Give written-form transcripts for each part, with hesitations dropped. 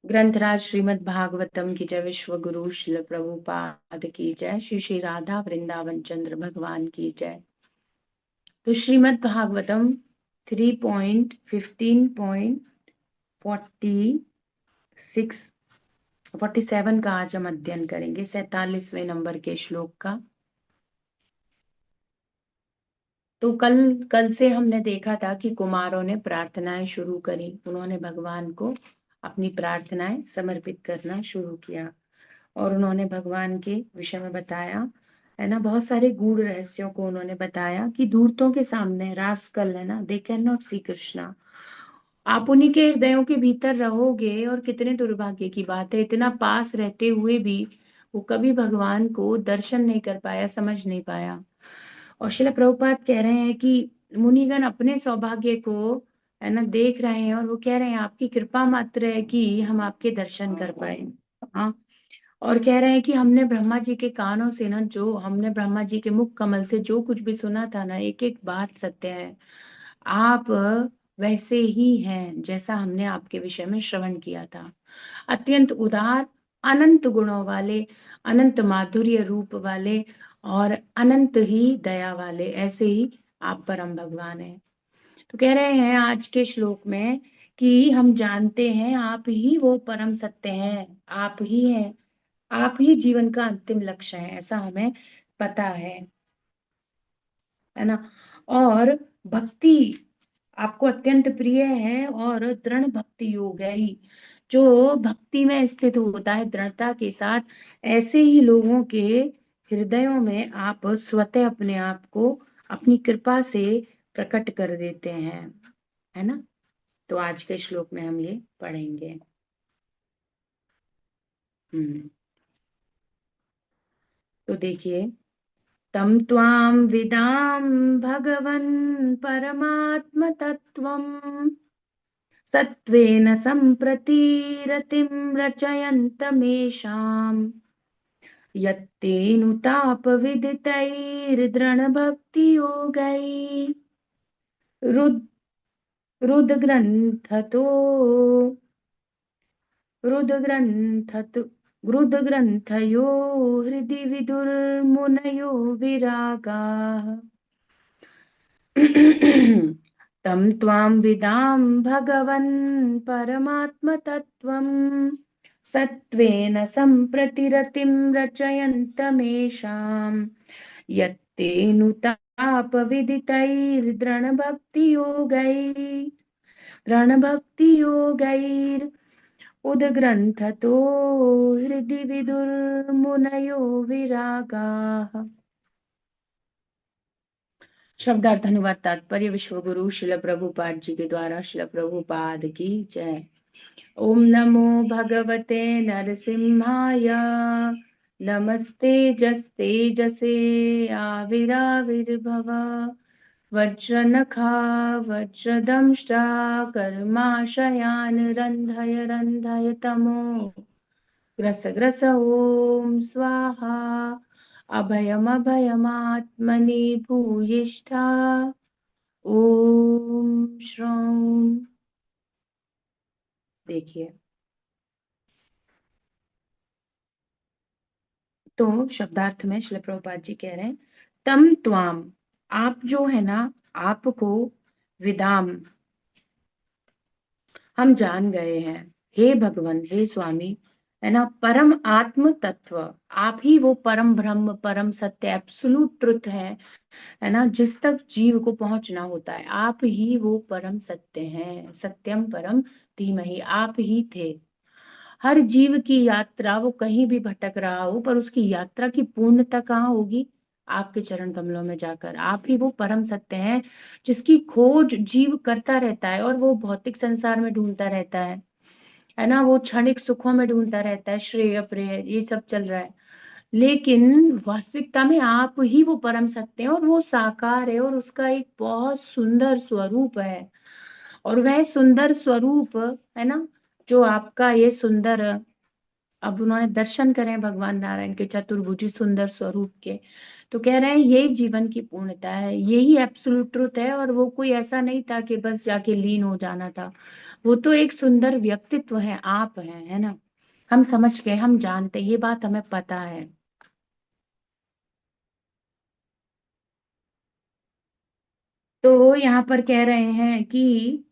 ग्रंथराज श्रीमद् भागवतम की जय। विश्व गुरु श्रील प्रभुपाद की जय। श्री श्री राधा वृंदावन चंद्र भगवान की जय। तो श्रीमद् भागवतम 3.15.46 का आज हम अध्ययन करेंगे, 47वें नंबर के श्लोक का। तो कल से हमने देखा था कि कुमारों ने प्रार्थनाएं शुरू करी। उन्होंने भगवान को अपनी प्रार्थनाएं समर्पित करना शुरू किया और उन्होंने भगवान के विषय में बताया, है ना। बहुत सारे गूढ़ रहस्यों को उन्होंने बताया कि दूरतों के सामने रास्कल, है ना, दे कैन नॉट सी कृष्णा। आप उन्हीं के हृदयों के भीतर रहोगे और कितने दुर्भाग्य की बात है, इतना पास रहते हुए भी वो कभी भगवान को दर्शन नहीं कर पाया, समझ नहीं पाया। और श्रील प्रभुपाद कह रहे हैं कि मुनिगण अपने सौभाग्य को, है ना, देख रहे हैं और वो कह रहे हैं आपकी कृपा मात्र है कि हम आपके दर्शन कर पाए। हाँ। और कह रहे हैं कि हमने ब्रह्मा जी के कानों से ना, जो हमने ब्रह्मा जी के मुख कमल से जो कुछ भी सुना था ना, एक एक बात सत्य है। आप वैसे ही हैं जैसा हमने आपके विषय में श्रवण किया था। अत्यंत उदार, अनंत गुणों वाले, अनंत माधुर्य रूप वाले और अनंत ही दया वाले, ऐसे ही आप परम भगवान हैं। तो कह रहे हैं आज के श्लोक में कि हम जानते हैं आप ही वो परम सत्य हैं, आप ही हैं, आप ही जीवन का अंतिम लक्ष्य है, ऐसा हमें पता है ना। और भक्ति आपको अत्यंत प्रिय है और दृढ़ भक्ति योग है ही जो भक्ति में स्थित होता है दृढ़ता के साथ, ऐसे ही लोगों के हृदयों में आप स्वतः अपने आप को अपनी कृपा से प्रकट कर देते हैं, है ना। तो आज के श्लोक में हम ये पढ़ेंगे। हम्म तो देखिए, तम त्वां विदाम भगवन् परमात्म तत्वम् सत्त्वेन सम्प्रति रतिं रचयन्तमेषाम् यत्तेनुतापविदितैर्दृढभक्तियोगैः रुद् रुद्ग्रन्थतो रुद्ग्रन्थतो रुद्ग्रन्थयो हृदि विदुर्मुनयो विरागाः तं त्वां विदां भगवन् परमात्मतत्त्वं सत्त्वेन सम्प्रतिरतिं रचयन्तमेषां यत्तेनुतापविदितैर्दृढभक्तियोगैर् उद्ग्रन्थतो हृदि विदुर्मुनयो विरागाः। शब्दार्थ अनुवाद तात्पर्य। विश्व गुरु शिल प्रभुपाद जी के द्वारा शिल प्रभुपाद की जय। ओम नमो भगवते नरसिंहाय नमस्ते जस्ते जसे आविराविर्भव वज्रनखा वज्रदंष्टा कर्माशयान् रन्धय रन्धय तमो ग्रस ग्रस ओम स्वाहा अभयमभयमात्मनि भूयिष्ठा ओम श्रौं। देखिए, तो शब्दार्थ में श्री प्रभुपाद जी कह रहे हैं, तम त्वाम, आप जो है ना, आपको, विदाम, हम जान गए हैं, हे भगवान, हे स्वामी, है ना, परम आत्म तत्व, आप ही वो परम ब्रह्म, परम सत्य, एब्सोल्यूट ट्रुथ है ना, जिस तक जीव को पहुंचना होता है, आप ही वो परम सत्य हैं। सत्यम परम धीमहि, आप ही थे। हर जीव की यात्रा, वो कहीं भी भटक रहा हो, पर उसकी यात्रा की पूर्णता कहाँ होगी? आपके चरण कमलों में जाकर। आप ही वो परम सत्य हैं जिसकी खोज जीव करता रहता है और वो भौतिक संसार में ढूंढता रहता है ना। वो क्षणिक सुखों में ढूंढता रहता है, श्रेय प्रेय ये सब चल रहा है, लेकिन वास्तविकता में आप ही वो परम सत्य है और वो साकार है और उसका एक बहुत सुंदर स्वरूप है। और वह सुंदर स्वरूप, है ना, जो आपका ये सुंदर अब उन्होंने दर्शन करे भगवान नारायण के चतुर्भुजी सुंदर स्वरूप के, तो कह रहे हैं यही जीवन की पूर्णता है, यही एब्सोल्यूट ट्रुथ है। और वो कोई ऐसा नहीं था कि बस जाके लीन हो जाना था, वो तो एक सुंदर व्यक्तित्व है, आप है ना। हम समझ गए, हम जानते, ये बात हमें पता है। तो यहाँ पर कह रहे हैं कि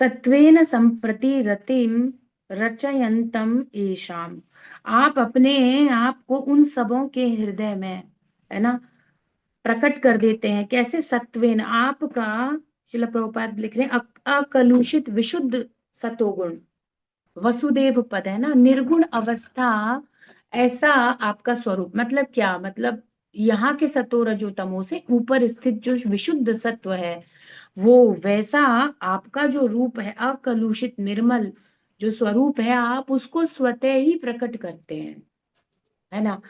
सत्वेन संप्रति रतिम रचयंतम ईशाम, आप अपने आप को उन सबों के हृदय में, है ना, प्रकट कर देते हैं। कैसे? सत्वेन, आपका, शिला प्रभुपाद लिख रहे हैं, अकलुषित विशुद्ध सतोगुण, वसुदेव पद है ना, निर्गुण अवस्था, ऐसा आपका स्वरूप। मतलब क्या? मतलब यहाँ के सतो रजो तमो से ऊपर स्थित जो विशुद्ध सत्व है, वो वैसा आपका जो रूप है, अकलुषित निर्मल जो स्वरूप है, आप उसको स्वतः ही प्रकट करते हैं, है ना।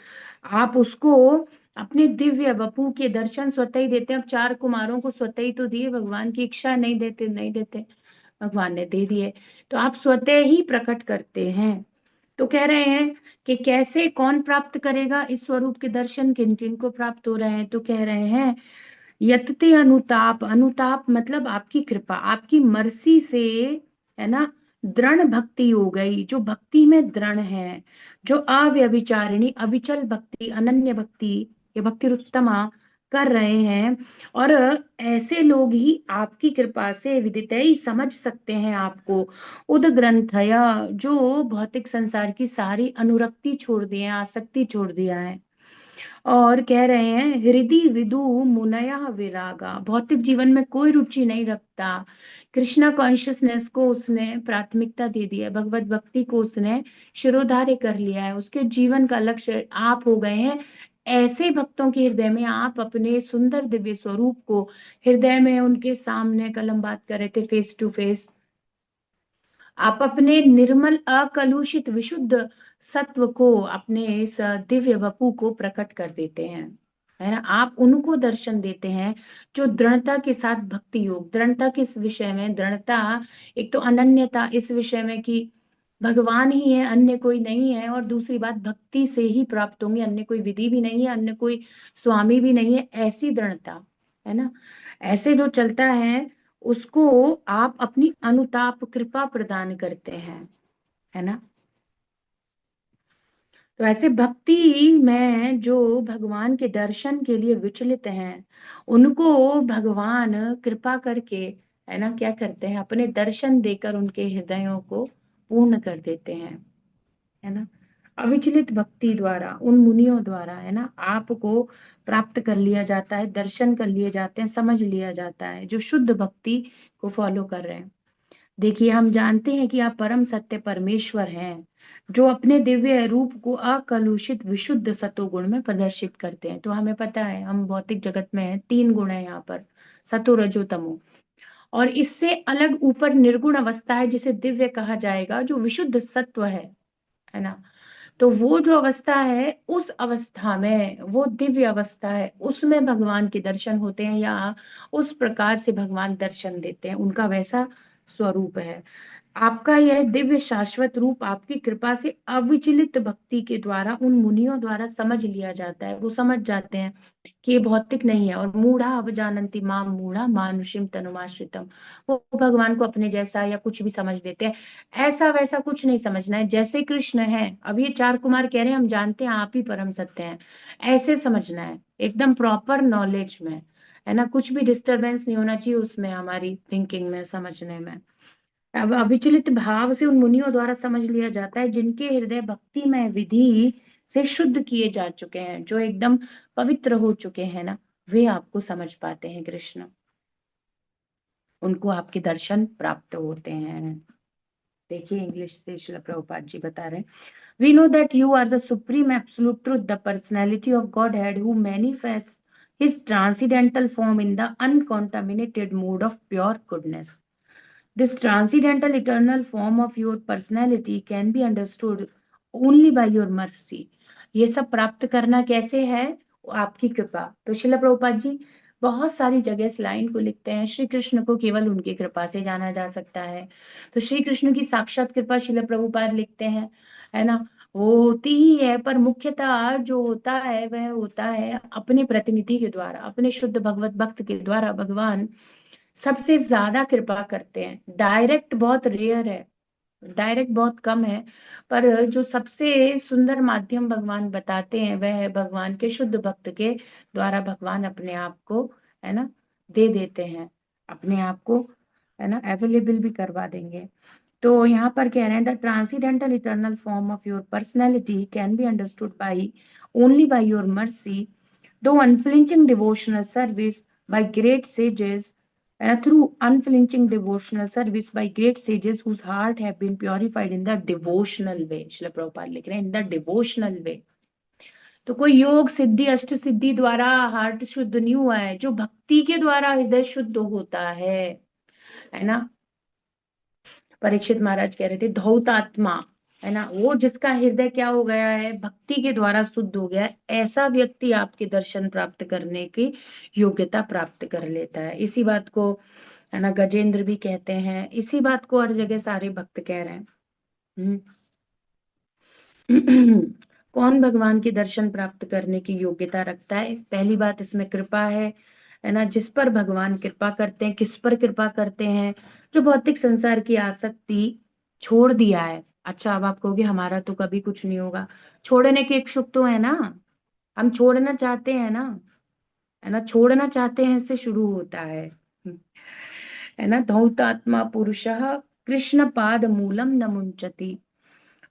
आप उसको अपने दिव्य वपु के दर्शन स्वतः ही देते हैं। अब चार कुमारों को स्वतः ही तो दिए भगवान, की इच्छा नहीं देते, नहीं देते, भगवान ने दे दिए, तो आप स्वतः ही प्रकट करते हैं। तो कह रहे हैं कि कैसे, कौन प्राप्त करेगा इस स्वरूप के दर्शन, किन किन को प्राप्त हो रहे हैं? तो कह रहे हैं यतते अनुताप, अनुताप मतलब आपकी कृपा, आपकी मर्सी से, है ना, दृढ़ भक्ति हो गई, जो भक्ति में दृढ़ है, जो अव्यभिचारिणी अविचल भक्ति, अनन्य भक्ति, ये भक्ति उत्तमा कर रहे हैं। और ऐसे लोग ही आपकी कृपा से विदितई समझ सकते हैं आपको। उद ग्रंथया, जो भौतिक संसार की सारी अनुरक्ति छोड़ दिए, आसक्ति छोड़ दिया है। और कह रहे हैं हृदय विदु मुनया विरागा, भौतिक जीवन में कोई रुचि नहीं रखता, कृष्णा कॉन्शियसनेस को उसने प्राथमिकता दे दी है, भगवत भक्ति को उसने शिरोधार्य कर लिया है, उसके जीवन का लक्ष्य आप हो गए हैं। ऐसे भक्तों के हृदय में आप अपने सुंदर दिव्य स्वरूप को हृदय में उनके सामने, कल हम बात कर रहे थे फेस टू फेस, आप अपने निर्मल अकलुषित विशुद्ध सत्व को, अपने इस दिव्य वपु को प्रकट कर देते हैं, है ना। आप उनको दर्शन देते हैं जो दृढ़ता के साथ भक्ति योग, दृढ़ता किस विषय में? दृढ़ता, एक तो अनन्यता इस विषय में कि भगवान ही है, अन्य कोई नहीं है, और दूसरी बात भक्ति से ही प्राप्त होंगे, अन्य कोई विधि भी नहीं है, अन्य कोई स्वामी भी नहीं है, ऐसी दृढ़ता, है ना। ऐसे जो चलता है उसको आप अपनी अनुताप कृपा प्रदान करते हैं, है ना। तो ऐसे भक्ति में जो भगवान के दर्शन के लिए विचलित हैं, उनको भगवान कृपा करके, है ना, क्या करते हैं? अपने दर्शन देकर उनके हृदयों को पूर्ण कर देते हैं, है ना। अविचलित भक्ति द्वारा, उन मुनियों द्वारा, है ना, आपको प्राप्त कर लिया जाता है, दर्शन कर लिए जाते हैं, समझ लिया जाता है, जो शुद्ध भक्ति को फॉलो कर रहे हैं। देखिए, हम जानते हैं कि आप परम सत्य परमेश्वर हैं, जो अपने दिव्य रूप को अकलुषित विशुद्ध सतोगुण में प्रदर्शित करते हैं। तो हमें पता है, हम भौतिक जगत में हैं, तीन गुण है यहाँ पर, सतो रजो तमो, और इससे अलग ऊपर निर्गुण अवस्था है जिसे दिव्य कहा जाएगा, जो विशुद्ध सत्व है ना। तो वो जो अवस्था है, उस अवस्था में, वो दिव्य अवस्था है, उसमें भगवान के दर्शन होते हैं, या उस प्रकार से भगवान दर्शन देते हैं, उनका वैसा स्वरूप है। आपका यह दिव्य शाश्वत रूप आपकी कृपा से अविचलित भक्ति के द्वारा उन मुनियों द्वारा समझ लिया जाता है। वो समझ जाते हैं कि ये भौतिक नहीं है। और मूढ़ा अवजानंती माम मूढ़ा मानुषिम तनुमाश्रितम, वो भगवान को अपने जैसा या कुछ भी समझ लेते हैं। ऐसा वैसा कुछ नहीं समझना है, जैसे कृष्ण है। अब ये चार कुमार कह रहे हैं हम जानते हैं आप ही परम सत्य हैं, ऐसे समझना है, एकदम प्रॉपर नॉलेज में, है ना। कुछ भी डिस्टरबेंस नहीं होना चाहिए उसमें, हमारी थिंकिंग में, समझने में। अब अविचलित भाव से उन मुनियों द्वारा समझ लिया जाता है, जिनके हृदय भक्ति में विधि से शुद्ध किए जा चुके हैं, जो एकदम पवित्र हो चुके हैं ना, वे आपको समझ पाते हैं कृष्ण, उनको आपके दर्शन प्राप्त होते हैं। देखिए, इंग्लिश से श्रील प्रभुपाद जी बता रहे हैं, We know that you are the supreme absolute truth, the personality of Godhead who manifests his transcendental form in the uncontaminated mode of pure goodness. This transcendental eternal form of your personality can be understood only by your mercy. ये सब प्राप्त करना कैसे है? आपकी कृपा। तो श्रील प्रभुपाद जी बहुत सारी जगह इस लाइन को लिखते हैं, श्री कृष्ण को केवल उनकी कृपा से जाना जा सकता है। तो श्री कृष्ण की साक्षात कृपा शिल प्रभुपाद लिखते हैं, है ना, वो होती ही है, पर मुख्यतः जो होता है वह होता है अपने प्रतिनिधि के द्वारा, अपने शुद्ध भगवत भक्त के द्वारा भगवान सबसे ज्यादा कृपा करते हैं। डायरेक्ट बहुत रेयर है, डायरेक्ट बहुत कम है, पर जो सबसे सुंदर माध्यम भगवान बताते हैं वह है भगवान के शुद्ध भक्त के द्वारा भगवान अपने आप को, है ना, दे देते हैं, अपने आप को, है ना, अवेलेबल भी करवा देंगे। तो यहाँ पर कह रहे हैं the transcendental eternal form of your personality can be understood by only by your mercy, though unflinching devotional service by great sages, through unflinching devotional service by great sages whose heart have been purified in the devotional way। Srila Prabhupada लिख रहे हैं in the devotional वे। तो कोई योग सिद्धि अष्ट सिद्धि द्वारा heart शुद्ध नहीं हुआ है, जो भक्ति के द्वारा हृदय शुद्ध होता है ना। परीक्षित महाराज कह रहे थे धौतात्मा, है ना, वो जिसका हृदय क्या हो गया है, भक्ति के द्वारा शुद्ध हो गया है, ऐसा व्यक्ति आपके दर्शन प्राप्त करने की योग्यता प्राप्त कर लेता है। इसी बात को, है ना, गजेंद्र भी कहते हैं, इसी बात को हर जगह सारे भक्त कह रहे हैं। कौन भगवान के दर्शन प्राप्त करने की योग्यता रखता है? पहली बात इसमें कृपा है ना, जिस पर भगवान कृपा करते हैं। किस पर कृपा करते हैं? जो भौतिक संसार की आसक्ति छोड़ दिया है। अच्छा, अब आप कहोगे हमारा तो कभी कुछ नहीं होगा। छोड़ने के इच्छुक तो है ना, हम छोड़ना चाहते हैं ना, है ना, छोड़ना चाहते हैं से शुरू होता है ना। धौतात्मा पुरुषः कृष्ण पाद मूलम न मुंचति,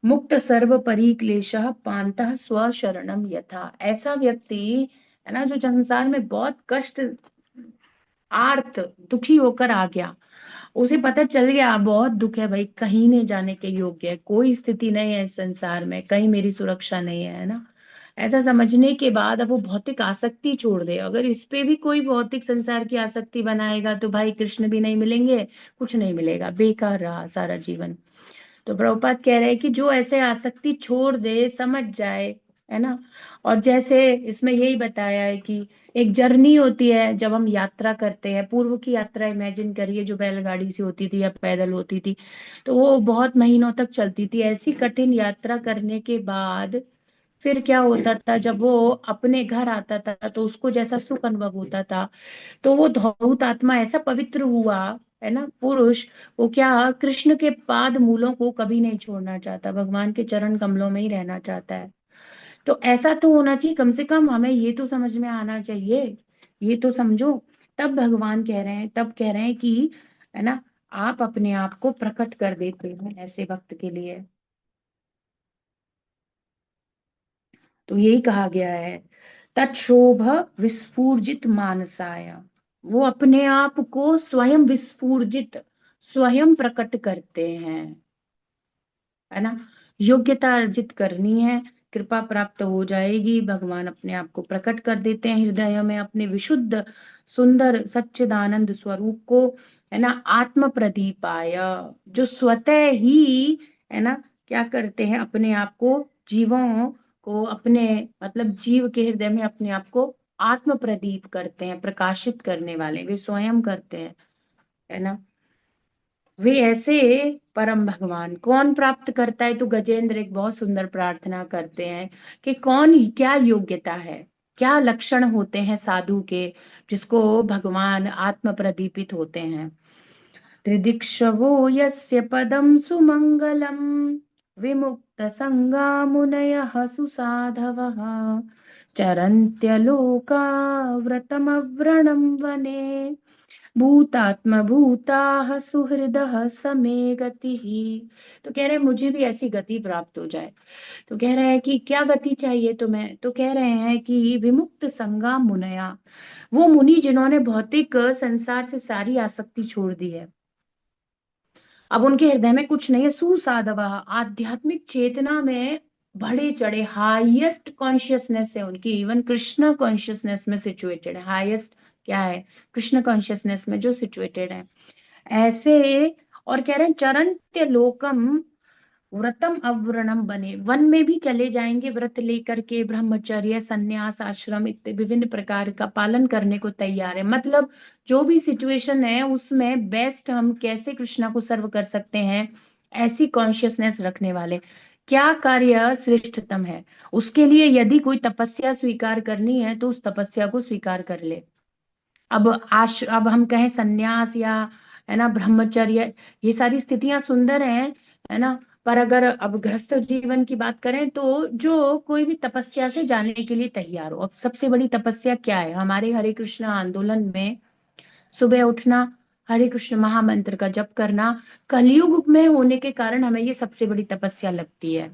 मुक्त सर्व परिक्लेशः पान्तः स्वशरणम यथा। ऐसा व्यक्ति, है ना, जो संसार में बहुत कष्ट, आर्त, दुखी होकर आ गया, उसे पता चल गया बहुत दुख है भाई, कहीं नहीं जाने के योग्य है, कोई स्थिति नहीं है इस संसार में, कहीं मेरी सुरक्षा नहीं है ना, ऐसा समझने के बाद अब वो भौतिक आसक्ति छोड़ दे। अगर इस पे भी कोई भौतिक संसार की आसक्ति बनाएगा तो भाई कृष्ण भी नहीं मिलेंगे, कुछ नहीं मिलेगा, बेकार रहा सारा जीवन। तो प्रभुपाद कह रहे हैं कि जो ऐसे आसक्ति छोड़ दे, समझ जाए, है ना। और जैसे इसमें यही बताया है कि एक जर्नी होती है, जब हम यात्रा करते हैं, पूर्व की यात्रा इमेजिन करिए जो बैलगाड़ी से होती थी या पैदल होती थी, तो वो बहुत महीनों तक चलती थी। ऐसी कठिन यात्रा करने के बाद फिर क्या होता था, जब वो अपने घर आता था तो उसको जैसा सुख अनुभव होता था, तो वो धौत आत्मा ऐसा पवित्र हुआ, है ना, पुरुष, वो क्या कृष्ण के पाद मूलों को कभी नहीं छोड़ना चाहता, भगवान के चरण कमलों में ही रहना चाहता है। तो ऐसा तो होना चाहिए, कम से कम हमें ये तो समझ में आना चाहिए, ये तो समझो। तब भगवान कह रहे हैं, तब कह रहे हैं कि, है ना, आप अपने आप को प्रकट कर देते हैं ऐसे भक्त के लिए। तो यही कहा गया है, तत्शोभ विस्फूर्जित मानसाय, वो अपने आप को स्वयं विस्फूर्जित, स्वयं प्रकट करते हैं, है ना। योग्यता अर्जित करनी है, कृपा प्राप्त हो जाएगी, भगवान अपने आप को प्रकट कर देते हैं हृदय में अपने विशुद्ध सुंदर सच्चिदानंद स्वरूप को, है ना। आत्म प्रदीपाय, जो स्वतः ही, है ना, क्या करते हैं, अपने आप को, जीवों को अपने, मतलब जीव के हृदय में अपने आप को आत्म प्रदीप करते हैं, प्रकाशित करने वाले वे स्वयं करते हैं, है ना। वे ऐसे परम भगवान कौन प्राप्त करता है? तो गजेंद्र एक बहुत सुंदर प्रार्थना करते हैं कि कौन, क्या योग्यता है, क्या लक्षण होते हैं साधु के, जिसको भगवान आत्म प्रदीपित होते हैं। त्रिदिक्षवो यस्य पदम सुमंगलम, विमुक्त संगा मुनयः सुसाधवः, चरन्त्यलोकाव्रतमव्रणं वने, भूतात्म भूताः सुहृदः समे गतिः। तो कह रहे हैं मुझे भी ऐसी गति प्राप्त हो जाए। तो कह रहे हैं कि क्या गति चाहिए तुम्हें? तो कह रहे हैं कि विमुक्त संगा मुनया, वो मुनि जिन्होंने भौतिक संसार से सारी आसक्ति छोड़ दी है, अब उनके हृदय में कुछ नहीं है, सुसाधव, आध्यात्मिक चेतना में बढ़े चढ़े, हाईएस्ट कॉन्शियसनेस है उनकी, इवन कृष्ण कॉन्शियसनेस में सिचुएटेड है, हाईएस्ट क्या है, कृष्ण कॉन्शियसनेस में जो सिचुएटेड है ऐसे। और कह रहे हैं चरंत्य लोकम, व्रतम अव्रणम बने, वन में भी चले जाएंगे व्रत लेकर के, ब्रह्मचर्य संन्यास आश्रम इत्यादि विभिन्न प्रकार का पालन करने को तैयार है। मतलब जो भी सिचुएशन है उसमें बेस्ट हम कैसे कृष्णा को सर्व कर सकते हैं, ऐसी कॉन्शियसनेस रखने वाले। क्या कार्य श्रेष्ठतम है, उसके लिए यदि कोई तपस्या स्वीकार करनी है तो उस तपस्या को स्वीकार कर ले। अब हम कहें सन्यास या है ना ब्रह्मचर्य, ये सारी स्थितियां सुंदर हैं, है ना। पर अगर अब गृहस्थ जीवन की बात करें तो जो कोई भी तपस्या से जाने के लिए तैयार हो। अब सबसे बड़ी तपस्या क्या है हमारे हरे कृष्ण आंदोलन में? सुबह उठना, हरे कृष्ण महामंत्र का जप करना, कलयुग में होने के कारण हमें ये सबसे बड़ी तपस्या लगती है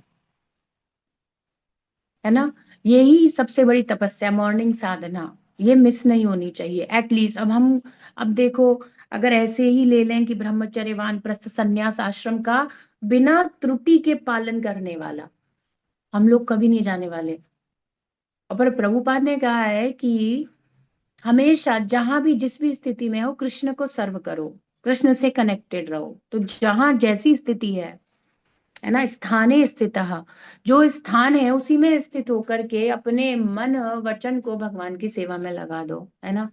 ना। यही सबसे बड़ी तपस्या, मॉर्निंग साधना, ये मिस नहीं होनी चाहिए एटलीस्ट। अब देखो, अगर ऐसे ही ले लें कि ब्रह्मचर्य वानप्रस्थ संन्यास आश्रम का बिना त्रुटि के पालन करने वाला हम लोग कभी नहीं जाने वाले। और पर प्रभुपाद ने कहा है कि हमेशा जहां भी जिस भी स्थिति में हो कृष्ण को सर्व करो, कृष्ण से कनेक्टेड रहो। तो जहां जैसी स्थिति है ना, स्थाने स्थित, जो स्थान है उसी में स्थित होकर के अपने मन वचन को भगवान की सेवा में लगा दो, है ना।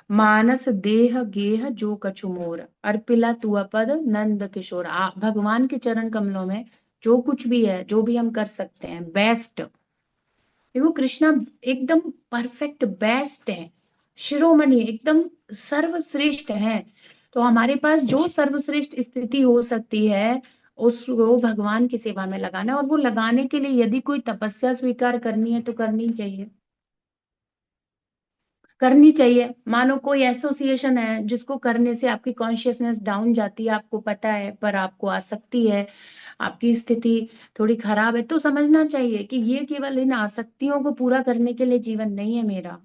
मानस देह गेह जो कछु मोर, अर्पिला तू पद नंद किशोर। भगवान के चरण कमलों में जो कुछ भी है, जो भी हम कर सकते हैं बेस्ट, देखो कृष्णा एकदम परफेक्ट बेस्ट है, शिरोमणि एकदम सर्वश्रेष्ठ है। तो हमारे पास जो सर्वश्रेष्ठ स्थिति हो सकती है उसको भगवान की सेवा में लगाना है। और वो लगाने के लिए यदि कोई तपस्या स्वीकार करनी है तो करनी चाहिए, करनी चाहिए। मानो कोई एसोसिएशन है जिसको करने से आपकी कॉन्शियसनेस डाउन जाती है, आपको पता है, पर आपको आसक्ति है, आपकी स्थिति थोड़ी खराब है, तो समझना चाहिए कि ये केवल इन आसक्तियों को पूरा करने के लिए जीवन नहीं है मेरा,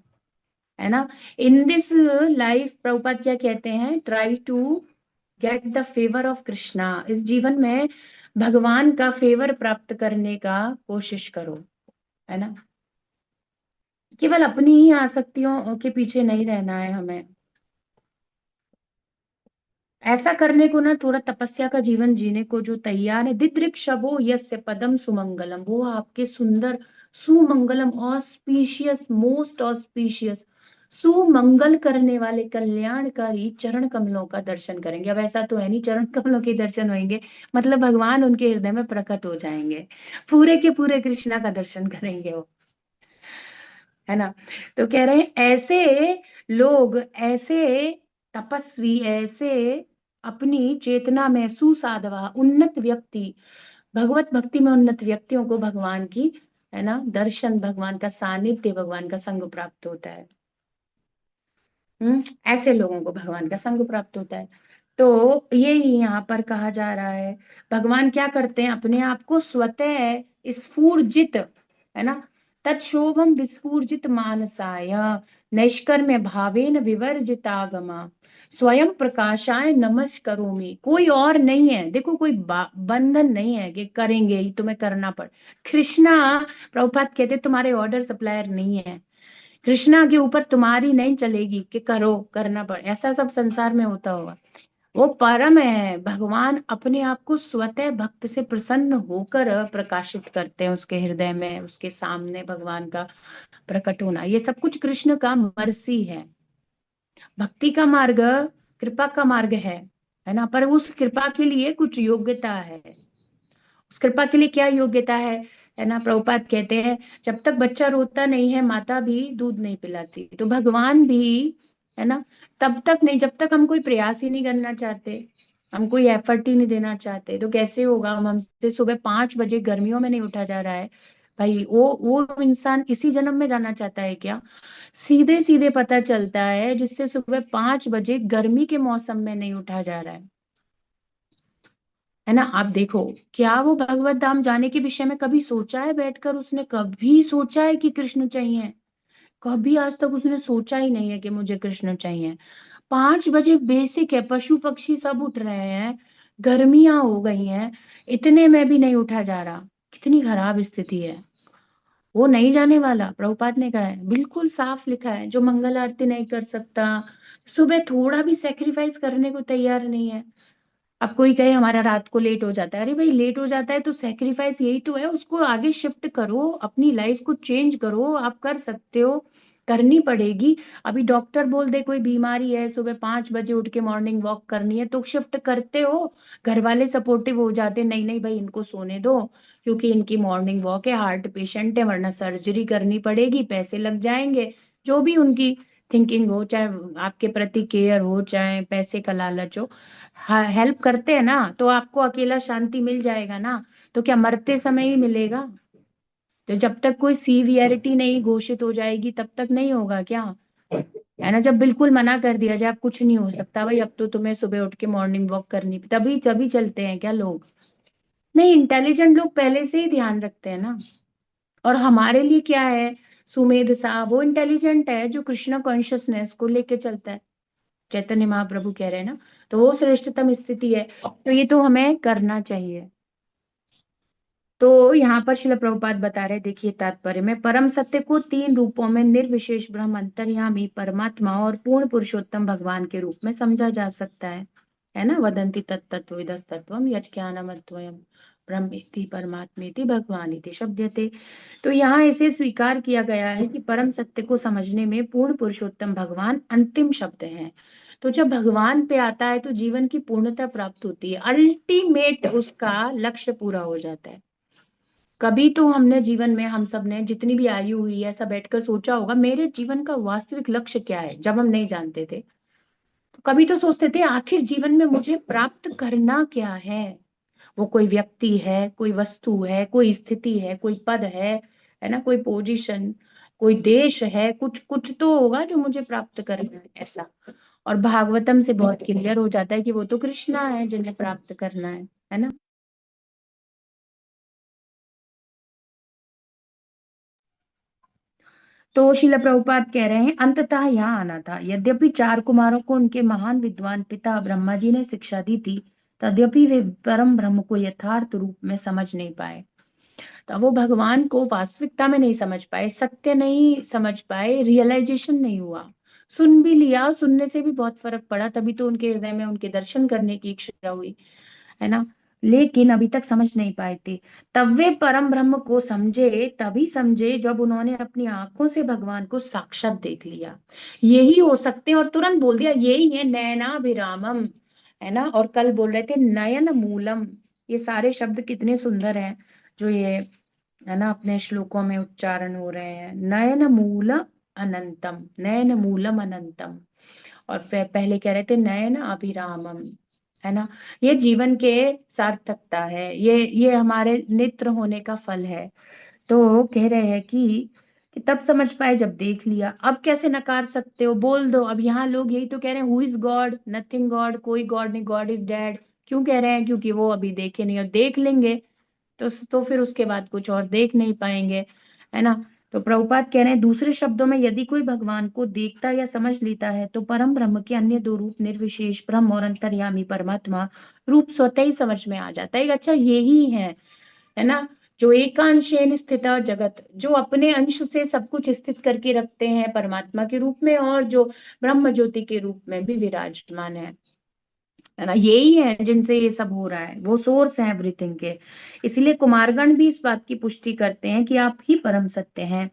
है ना। इन दिस लाइफ प्रभुपाद क्या कहते हैं, try to get the favour of Krishna. इस जीवन में भगवान का फेवर प्राप्त करने का कोशिश करो, है ना। केवल अपनी ही आसक्तियों के पीछे नहीं रहना है हमें। ऐसा करने को ना, थोड़ा तपस्या का जीवन जीने को जो तैयार है, दिदृक्षवो यस्य पदम सुमंगलम, वो आपके सुंदर सुमंगलम ऑस्पिशियस मोस्ट ऑस्पिशियस सुमंगल करने वाले कल्याणकारी चरण कमलों का दर्शन करेंगे। अब ऐसा तो है नहीं चरण कमलों के दर्शन होंगे मतलब भगवान उनके हृदय में प्रकट हो जाएंगे, पूरे के पूरे कृष्णा का दर्शन करेंगे वो, है ना। तो कह रहे हैं ऐसे लोग, ऐसे तपस्वी, ऐसे अपनी चेतना में सुसाधवा उन्नत व्यक्ति, भगवत भक्ति में उन्नत व्यक्तियों को भगवान की, है ना, दर्शन, भगवान का सानिध्य, भगवान का संग प्राप्त होता है। ऐसे लोगों को भगवान का संग प्राप्त होता है। तो ये यहाँ पर कहा जा रहा है, भगवान क्या करते हैं, अपने आप को स्वतः स्फूर्जित, है ना, तत्शोभम विस्फूर्जित मानसाय नैष्कर्म्य भावेन विवर्जितागमा स्वयं प्रकाशाय नमस्करोमि। कोई और नहीं है, देखो कोई बंधन नहीं है कि करेंगे ही तुम्हें करना पड़। कृष्णा, प्रभुपाद कहते तुम्हारे ऑर्डर सप्लायर नहीं है, कृष्णा के ऊपर तुम्हारी नहीं चलेगी कि करो, करना पड़े, ऐसा सब संसार में होता होगा। वो परम है, भगवान अपने आप को स्वतः भक्त से प्रसन्न होकर प्रकाशित करते हैं उसके हृदय में, उसके सामने भगवान का प्रकट होना, ये सब कुछ कृष्ण का मर्सी है। भक्ति का मार्ग कृपा का मार्ग है ना। पर उस कृपा के लिए कुछ योग्यता है, उस कृपा के लिए क्या योग्यता है ना। प्रभुपाद कहते हैं जब तक बच्चा रोता नहीं है माता भी दूध नहीं पिलाती, तो भगवान भी, है ना, तब तक नहीं जब तक हम कोई प्रयास ही नहीं करना चाहते, हम कोई एफर्ट ही नहीं देना चाहते, तो कैसे होगा। हम हमसे सुबह 5 बजे गर्मियों में नहीं उठा जा रहा है भाई, वो इंसान इसी जन्म में जाना चाहता है क्या? सीधे सीधे पता चलता है जिससे सुबह 5 बजे गर्मी के मौसम में नहीं उठा जा रहा है ना। आप देखो, क्या वो भगवत धाम जाने के विषय में कभी सोचा है बैठकर, उसने कभी सोचा है कि कृष्ण चाहिए? कभी आज तक उसने सोचा ही नहीं है कि मुझे कृष्ण चाहिए। 5 बजे बेसिक है, पशु पक्षी सब उठ रहे हैं, गर्मियां हो गई हैं, इतने में भी नहीं उठा जा रहा, कितनी खराब स्थिति है। वो नहीं जाने वाला, प्रभुपाद ने कहा है, बिल्कुल साफ लिखा है, जो मंगल आरती नहीं कर सकता, सुबह थोड़ा भी सेक्रीफाइस करने को तैयार नहीं है, अब कोई कहे हमारा रात को लेट हो जाता है, अरे भाई लेट हो जाता है तो सेक्रीफाइस यही तो है, उसको आगे शिफ्ट करो, अपनी लाइफ को चेंज करो, आप कर सकते हो, करनी पड़ेगी। अभी डॉक्टर बोल दे कोई बीमारी है, सुबह 5 बजे उठ के मॉर्निंग वॉक करनी है, तो शिफ्ट करते हो। घर वाले सपोर्टिव हो जाते, नहीं नहीं भाई इनको सोने दो, क्योंकि इनकी मॉर्निंग वॉक है, हार्ट पेशेंट है, वरना सर्जरी करनी पड़ेगी, पैसे लग जाएंगे। जो भी उनकी थिंकिंग हो, चाहे आपके प्रति केयर हो, चाहे पैसे का लालच हो, हेल्प करते हैं ना, तो आपको अकेला शांति मिल जाएगा ना। तो क्या मरते समय ही मिलेगा? तो जब तक कोई सीवियरिटी नहीं घोषित हो जाएगी तब तक नहीं होगा क्या? है ना, जब बिल्कुल मना कर दिया जाए, अब कुछ नहीं हो सकता भाई, अब तो तुम्हें सुबह उठ के मॉर्निंग वॉक करनी, तभी तभी चलते हैं क्या लोग? नहीं, इंटेलिजेंट लोग पहले से ही ध्यान रखते हैं ना। और हमारे लिए क्या है, सुमेध साहब वो इंटेलिजेंट है जो कृष्णा कॉन्शियसनेस को लेके चलता है, चैतन्य महाप्रभु कह रहे हैं ना, तो वो श्रेष्ठतम स्थिति है, तो ये तो हमें करना चाहिए। तो यहाँ पर शिल प्रभुपाद बता रहे, देखिए तात्पर्य में, परम सत्य को 3 रूपों में निर्विशेष ब्रह्म, अंतर्यामी परमात्मा और पूर्ण पुरुषोत्तम भगवान के रूप में समझा जा सकता है ना। वदंती तत्तत्व विदस्तत्वम यज्ञानमद्वयम ब्रह्मेति परमात्मेति भगवानिति शब्दते। तो यहाँ इसे स्वीकार किया गया है कि परम सत्य को समझने में पूर्ण पुरुषोत्तम भगवान अंतिम शब्द है। तो जब भगवान पे आता है तो जीवन की पूर्णता प्राप्त होती है, अल्टीमेट उसका लक्ष्य पूरा हो जाता है। कभी तो हमने जीवन में, हम सब ने जितनी भी आयु हुई है, ऐसा बैठकर सोचा होगा मेरे जीवन का वास्तविक लक्ष्य क्या है, जब हम नहीं जानते थे। तो कभी तो सोचते थे आखिर जीवन में मुझे प्राप्त करना क्या है। वो कोई व्यक्ति है, कोई वस्तु है, कोई स्थिति है, कोई पद है ना, कोई पोजीशन, कोई देश है, कुछ कुछ तो होगा जो मुझे प्राप्त करना है, ऐसा। और भागवतम से बहुत क्लियर हो जाता है कि वो तो कृष्णा है जिन्हें प्राप्त करना है ना। तो शिला प्रभुपाद कह रहे हैं अंततः यहाँ आना था। यद्यपि 4 कुमारों को उनके महान विद्वान पिता ब्रह्मा जी ने शिक्षा दी थी, तद्यपि वे परम ब्रह्म को यथार्थ रूप में समझ नहीं पाए। तो वो भगवान को वास्तविकता में नहीं समझ पाए, सत्य नहीं समझ पाए, रियलाइजेशन नहीं हुआ। सुन भी लिया, सुनने से भी बहुत फर्क पड़ा, तभी तो उनके हृदय में उनके दर्शन करने की इच्छा हुई, है ना। लेकिन अभी तक समझ नहीं पाए थे। तब वे परम ब्रह्म को समझे, तभी समझे जब उन्होंने अपनी आंखों से भगवान को साक्षात देख लिया। यही हो सकते हैं, और तुरंत बोल दिया यही है नयनाभिरामम, है ना। और कल बोल रहे थे नयन मूलम, ये सारे शब्द कितने सुंदर हैं जो ये, है ना, अपने श्लोकों में उच्चारण हो रहे हैं। नयन मूल अनंतम, नयन मूलम अनंतम। और फिर पहले कह रहे थे नयन अभिरामम, है ना। ये जीवन के सार्थकता है, ये हमारे नेत्र होने का फल है। तो कह रहे हैं कि तब समझ पाए जब देख लिया, अब कैसे नकार सकते हो, बोल दो। अब यहाँ लोग यही तो कह रहे हैं, who is God, nothing God, कोई गॉड नहीं, गॉड इज डेड। क्यों कह रहे हैं? क्योंकि वो अभी देखे नहीं, और देख लेंगे तो फिर उसके बाद कुछ और देख नहीं पाएंगे, है ना। तो प्रभुपाद कह रहे हैं दूसरे शब्दों में, यदि कोई भगवान को देखता या समझ लेता है तो परम ब्रह्म के अन्य 2 रूप, निर्विशेष ब्रह्म और अंतर्यामी परमात्मा रूप स्वतः ही समझ में आ जाता है। अच्छा यही है ना, जो एकांशेन स्थित जगत, जो अपने अंश से सब कुछ स्थित करके रखते हैं परमात्मा के रूप में, और जो ब्रह्म ज्योति के रूप में भी विराजमान है ना, यही है जिनसे ये सब हो रहा है, वो सोर्स है एवरीथिंग के। इसलिए कुमारगण भी इस बात की पुष्टि करते हैं कि आप ही परम सत्य हैं।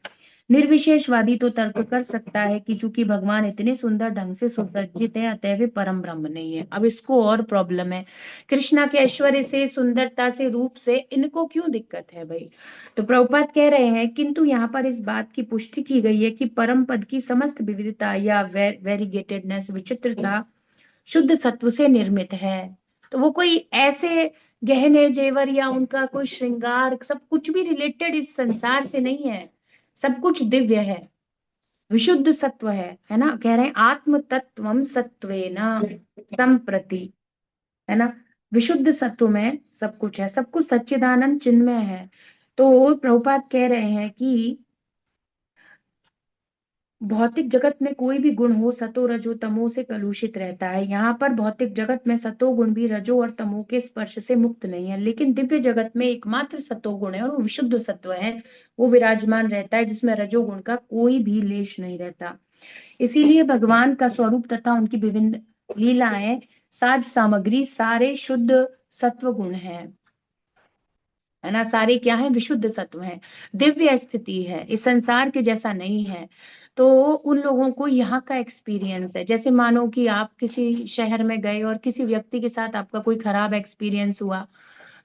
निर्विशेषवादी तो तर्क कर सकता है कि चूंकि भगवान इतने सुंदर ढंग से सुसज्जित है, अतः वे परम ब्रह्म नहीं है। अब इसको और प्रॉब्लम है, कृष्णा के ऐश्वर्य से, सुंदरता से, रूप से इनको क्यों दिक्कत है भाई? तो प्रभुपाद कह रहे हैं किंतु यहाँ पर इस बात की पुष्टि की गई है कि परम पद की समस्त विविधता या वेरीगेटेडनेस, विचित्रता शुद्ध सत्व से निर्मित है। तो वो कोई ऐसे गहने जेवर या उनका कोई श्रृंगार, सब कुछ भी रिलेटेड इस संसार से नहीं है, सब कुछ दिव्य है, विशुद्ध सत्व है ना। कह रहे हैं आत्म तत्वम सत्वेन संप्रति, है ना। विशुद्ध सत्व में सब कुछ है, सब कुछ सच्चिदानंद चिन्मय है। तो प्रभुपाद कह रहे हैं कि भौतिक जगत में कोई भी गुण हो, सतो रजो तमो से कलुषित रहता है। यहाँ पर भौतिक जगत में सतो गुण भी रजो और तमो के स्पर्श से मुक्त नहीं है, लेकिन दिव्य जगत में एकमात्र सतो गुण है और वो विशुद्ध सत्व है, वो विराजमान रहता है, जिसमें रजोगुण का कोई भी लेश नहीं रहता। इसीलिए भगवान का स्वरूप तथा उनकी विभिन्न लीलाएं साज सामग्री सारे शुद्ध सत्व गुण है ना, सारे क्या है, विशुद्ध सत्व है, दिव्य स्थिति है, इस संसार के जैसा नहीं है। तो उन लोगों को यहाँ का एक्सपीरियंस है, जैसे मानो कि आप किसी शहर में गए और किसी व्यक्ति के साथ आपका कोई खराब एक्सपीरियंस हुआ,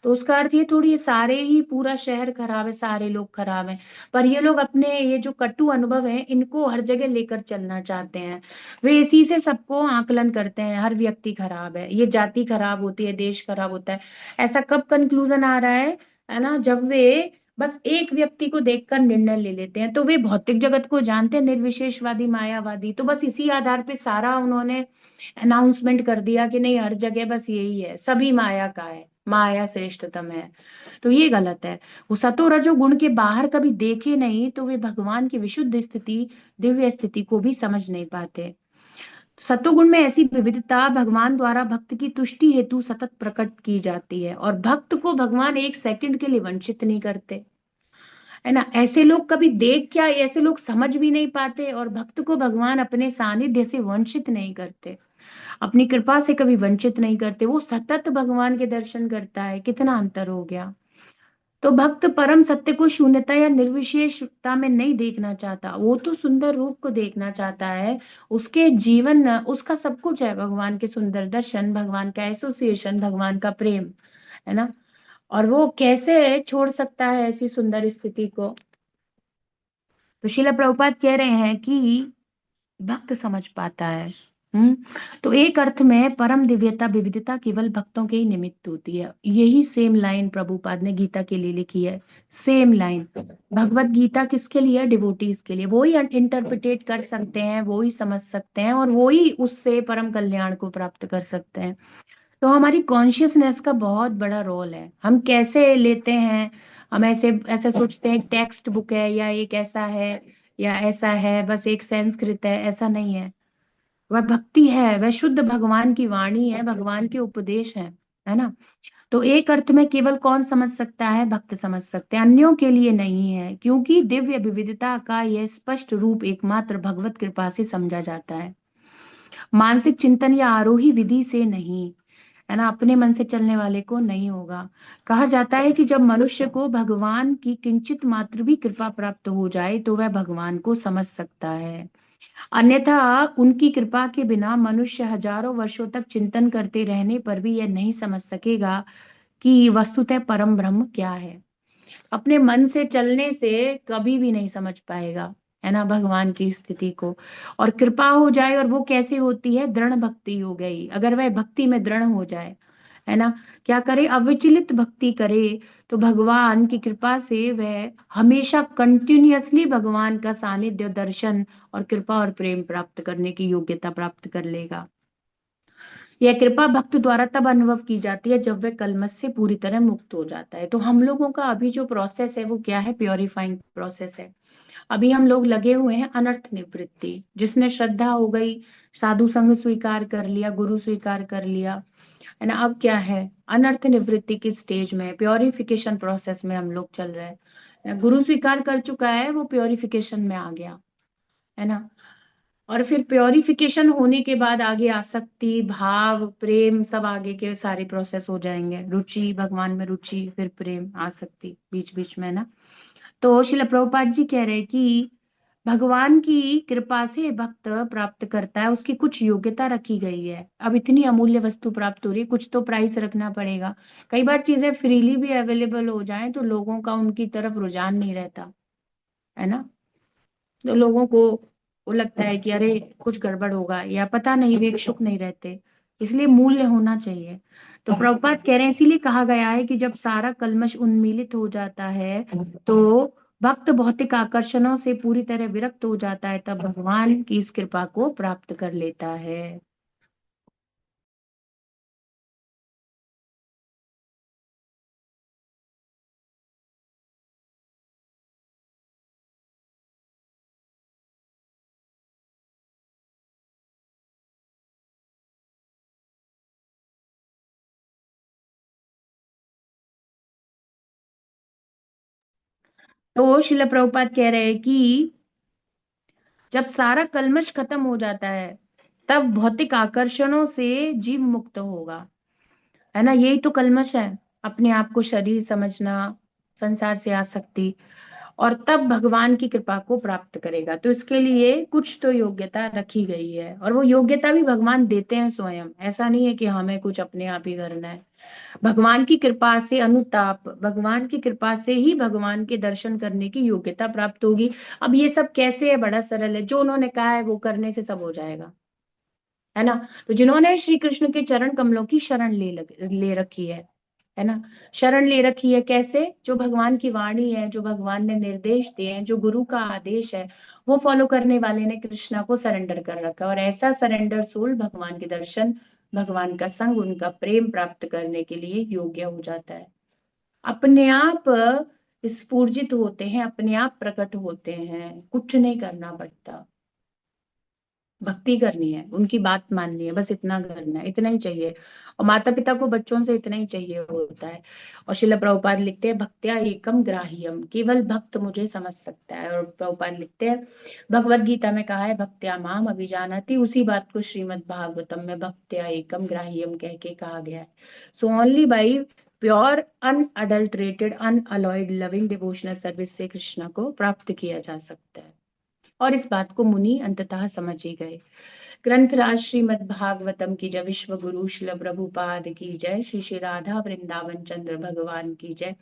तो उसका अर्थ ये थोड़ी ये सारे ही पूरा शहर खराब है, सारे लोग खराब हैं। पर ये लोग अपने ये जो कटु अनुभव है इनको हर जगह लेकर चलना चाहते हैं। वे इसी से सबको आकलन करते हैं, हर व्यक्ति खराब है, ये जाति खराब होती है, देश खराब होता है। ऐसा कब कंक्लूजन आ रहा है ना, जब वे बस एक व्यक्ति को देखकर निर्णय ले लेते हैं। तो वे भौतिक जगत को जानते हैं, निर्विशेषवादी मायावादी, तो बस इसी आधार पे सारा उन्होंने अनाउंसमेंट कर दिया कि नहीं, हर जगह बस यही है, सभी माया का है, माया श्रेष्ठतम है। तो ये गलत है। वो सतो रजो गुण के बाहर कभी देखे नहीं तो वे भगवान की विशुद्ध स्थिति, दिव्य स्थिति को भी समझ नहीं पाते। सतोगुण में ऐसी विविधता भगवान द्वारा भक्त की तुष्टि हेतु सतत प्रकट की जाती है, और भक्त को भगवान एक सेकंड के लिए वंचित नहीं करते, है ना। ऐसे लोग कभी देख क्या, ऐसे लोग समझ भी नहीं पाते, और भक्त को भगवान अपने सानिध्य से वंचित नहीं करते, अपनी कृपा से कभी वंचित नहीं करते, वो सतत भगवान के दर्शन करता है। कितना अंतर हो गया। तो भक्त परम सत्य को शून्यता या निर्विशेषता में नहीं देखना चाहता, वो तो सुंदर रूप को देखना चाहता है। उसके जीवन, उसका सब कुछ है, भगवान के सुंदर दर्शन, भगवान का एसोसिएशन, भगवान का प्रेम, है ना। और वो कैसे छोड़ सकता है ऐसी सुंदर स्थिति को। तो शिला प्रभुपाद कह रहे हैं कि भक्त समझ पाता है। हम्म। तो एक अर्थ में परम दिव्यता विविधता केवल भक्तों के ही निमित्त होती है। यही सेम लाइन प्रभुपाद ने गीता के लिए लिखी है, सेम लाइन। भगवत गीता किसके लिए? डिवोटीज के लिए। वो ही इंटरप्रिटेट कर सकते हैं, वो ही समझ सकते हैं, और वो ही उससे परम कल्याण को प्राप्त कर सकते हैं। तो हमारी कॉन्शियसनेस का बहुत बड़ा रोल है, हम कैसे लेते हैं। हम ऐसे ऐसे सोचते हैं एक टेक्स्ट बुक है, या एक ऐसा है, या ऐसा है, बस एक संस्कृत है, ऐसा नहीं है। वह भक्ति है, वह शुद्ध भगवान की वाणी है, भगवान के उपदेश है ना। तो एक अर्थ में केवल कौन समझ सकता है? भक्त समझ सकते हैं, अन्यों के लिए नहीं है, क्योंकि दिव्य विविधता का यह स्पष्ट रूप एकमात्र भगवत कृपा से समझा जाता है, मानसिक चिंतन या आरोही विधि से नहीं, है ना, अपने मन से चलने वाले को नहीं होगा। कहा जाता है कि जब मनुष्य को भगवान की किंचित मात्र भी कृपा प्राप्त हो जाए तो वह भगवान को समझ सकता है, अन्यथा उनकी कृपा के बिना मनुष्य हजारों वर्षों तक चिंतन करते रहने पर भी यह नहीं समझ सकेगा कि वस्तुतः परम ब्रह्म क्या है। अपने मन से चलने से कभी भी नहीं समझ पाएगा, है ना, भगवान की स्थिति को। और कृपा हो जाए, और वो कैसे होती है? दृढ़ भक्ति हो गई, अगर वह भक्ति में दृढ़ हो जाए, है ना, क्या करे? अविचलित भक्ति करे, तो भगवान की कृपा से वह हमेशा कंटिन्यूअसली भगवान का सानिध्य, दर्शन और कृपा और प्रेम प्राप्त करने की योग्यता प्राप्त कर लेगा। यह कृपा भक्त द्वारा तब अनुभव की जाती है जब वह कलमश से पूरी तरह मुक्त हो जाता है। तो हम लोगों का अभी जो प्रोसेस है वो क्या है? प्योरीफाइंग प्रोसेस है। अभी हम लोग लगे हुए हैं अनर्थ निवृत्ति, जिसने श्रद्धा हो गई, साधु संग स्वीकार कर लिया, गुरु स्वीकार कर लिया, है ना, अब क्या है? अनर्थ निवृत्ति की स्टेज में, प्योरिफिकेशन प्रोसेस में हम लोग चल रहे हैं। गुरु स्वीकार कर चुका है, वो प्योरिफिकेशन में आ गया, है ना। और फिर प्योरिफिकेशन होने के बाद आगे आसक्ति, भाव, प्रेम, सब आगे के सारे प्रोसेस हो जाएंगे। रुचि, भगवान में रुचि, फिर प्रेम, आसक्ति, बीच बीच में ना। तो शिला प्रभुपाद जी कह रहे हैं कि भगवान की कृपा से भक्त प्राप्त करता है, उसकी कुछ योग्यता रखी गई है। अब इतनी अमूल्य वस्तु प्राप्त हो रही है, कुछ तो प्राइस रखना पड़ेगा। कई बार चीजें फ्रीली भी अवेलेबल हो जाएं तो लोगों का उनकी तरफ रुझान नहीं रहता, है ना। तो लोगों को वो लगता है कि अरे कुछ गड़बड़ होगा, या पता नहीं, वे इच्छुक नहीं रहते। इसलिए मूल्य होना चाहिए। तो प्रभुपाद कह रहे हैं, इसीलिए कहा गया है कि जब सारा कल्मश उन्मीलित हो जाता है तो भक्त भौतिक आकर्षणों से पूरी तरह विरक्त हो जाता है, तब भगवान की इस कृपा को प्राप्त कर लेता है। तो शिला प्रभुपाद कह रहे हैं कि जब सारा कल्मश खत्म हो जाता है, तब भौतिक आकर्षणों से जीव मुक्त होगा, है ना। यही तो कल्मश है, अपने आप को शरीर समझना, संसार से आसक्ति, और तब भगवान की कृपा को प्राप्त करेगा। तो इसके लिए कुछ तो योग्यता रखी गई है, और वो योग्यता भी भगवान देते हैं स्वयं। ऐसा नहीं है कि हमें कुछ अपने आप ही करना है। भगवान की कृपा से अनुताप, भगवान की कृपा से ही भगवान के दर्शन करने की योग्यता प्राप्त होगी। अब ये सब कैसे है, बड़ा सरल है, जो उन्होंने कहा है वो करने से सब हो जाएगा, है ना। तो जिन्होंने श्री कृष्ण के चरण कमलों की शरण ले रखी है ना, शरण ले रखी है, कैसे, जो भगवान की वाणी है, जो भगवान ने निर्देश दिए हैं, जो गुरु का आदेश है, वो फॉलो करने वाले ने कृष्णा को सरेंडर कर रखा है। और ऐसा सरेंडर सोल भगवान के दर्शन, भगवान का संग, उनका प्रेम प्राप्त करने के लिए योग्य हो जाता है। अपने आप स्फूर्जित होते हैं, अपने आप प्रकट होते हैं, कुछ नहीं करना पड़ता। भक्ति करनी है, उनकी बात माननी है, बस इतना करना है, इतना ही चाहिए। और माता पिता को बच्चों से इतना ही चाहिए होता है। और शिला प्रभुपाद लिखते हैं, भक्त्या एकम ग्राह्यम, केवल भक्त मुझे समझ सकता है। और प्रभुपाद लिखते हैं, भगवत गीता में कहा है, भक्त्या माम अभिजानाति, उसी बात को श्रीमद् भागवतम में भक्त्या एकम ग्राह्यम कह के कहा गया है। So only by pure unadulterated unalloyed loving devotional service से कृष्णा को प्राप्त किया जा सकता है। और इस बात को मुनि अंततः समझ ही गए। ग्रंथराज श्रीमद् भागवतम की जय, विश्व गुरु शिल प्रभुपाद की जय, श्री श्री राधा वृंदावन चंद्र भगवान की जय।